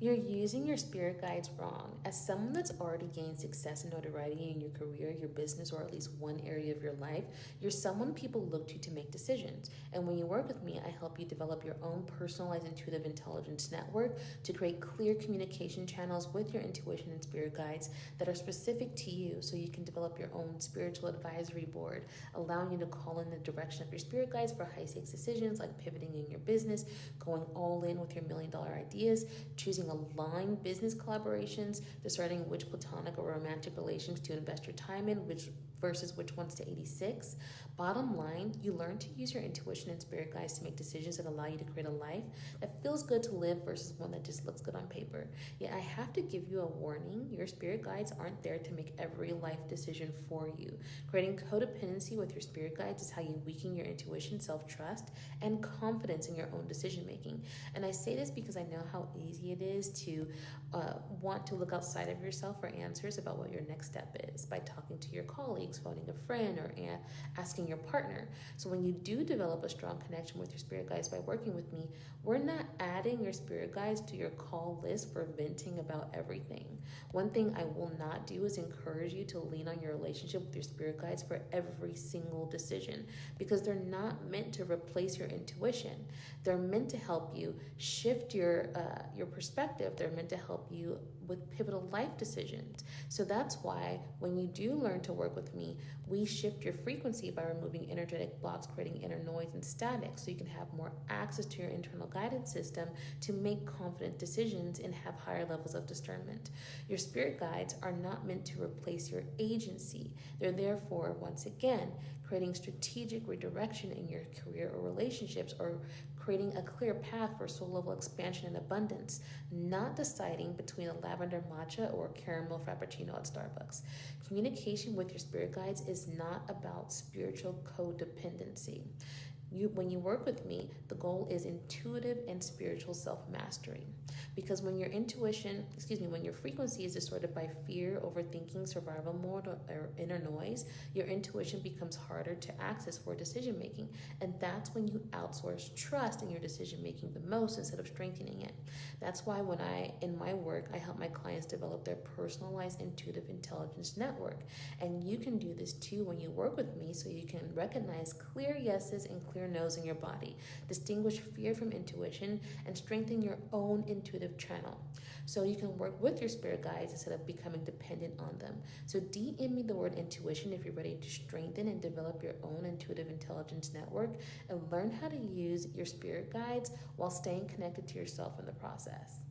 You're using your spirit guides wrong. As someone that's already gained success and notoriety in your career, your business, or at least one area of your life, you're someone people look to make decisions. And when you work with me, I help you develop your own personalized intuitive intelligence network to create clear communication channels with your intuition and spirit guides that are specific to you so you can develop your own spiritual advisory board, allowing you to call in the direction of your spirit guides for high stakes decisions like pivoting in your business, going all in with your $1,000,000 ideas, choosing aligned business collaborations, deciding which platonic or romantic relations to invest your time in, which versus which ones to 86. Bottom line, you learn to use your intuition and spirit guides to make decisions that allow you to create a life that feels good to live versus one that just looks good on paper. Yet I have to give you a warning. Your spirit guides aren't there to make every life decision for you. Creating codependency with your spirit guides is how you weaken your intuition, self-trust, and confidence in your own decision making. And I say this because I know how easy it is to want to look outside of yourself for answers about what your next step is by talking to your colleagues, phoning a friend, or asking your partner. So when you do develop a strong connection with your spirit guides by working with me, we're not adding your spirit guides to your call list for venting about everything. One thing I will not do is encourage you to lean on your relationship with your spirit guides for every single decision, because they're not meant to replace your intuition. They're meant to help you shift your perspective. They're meant to help you with pivotal life decisions. So that's why when you do learn to work with me, we shift your frequency by removing energetic blocks, creating inner noise and static, so you can have more access to your internal guidance system to make confident decisions and have higher levels of discernment. Your spirit guides are not meant to replace your agency. They're therefore, once again, creating strategic redirection in your career or relationships, or creating a clear path for soul level expansion and abundance, not deciding between a lavender matcha or a caramel frappuccino at Starbucks. Communication with your spirit guides is not about spiritual codependency. When you work with me, the goal is intuitive and spiritual self-mastery. Because when when your frequency is distorted by fear, overthinking, survival mode, or inner noise, your intuition becomes harder to access for decision making. And that's when you outsource trust in your decision making the most instead of strengthening it. That's why in my work, I help my clients develop their personalized intuitive intelligence network. And you can do this too when you work with me, so you can recognize clear yeses and clear no's in your body, distinguish fear from intuition, and strengthen your own intuitive channel. So you can work with your spirit guides instead of becoming dependent on them. So DM me the word intuition if you're ready to strengthen and develop your own intuitive intelligence network and learn how to use your spirit guides while staying connected to yourself in the process.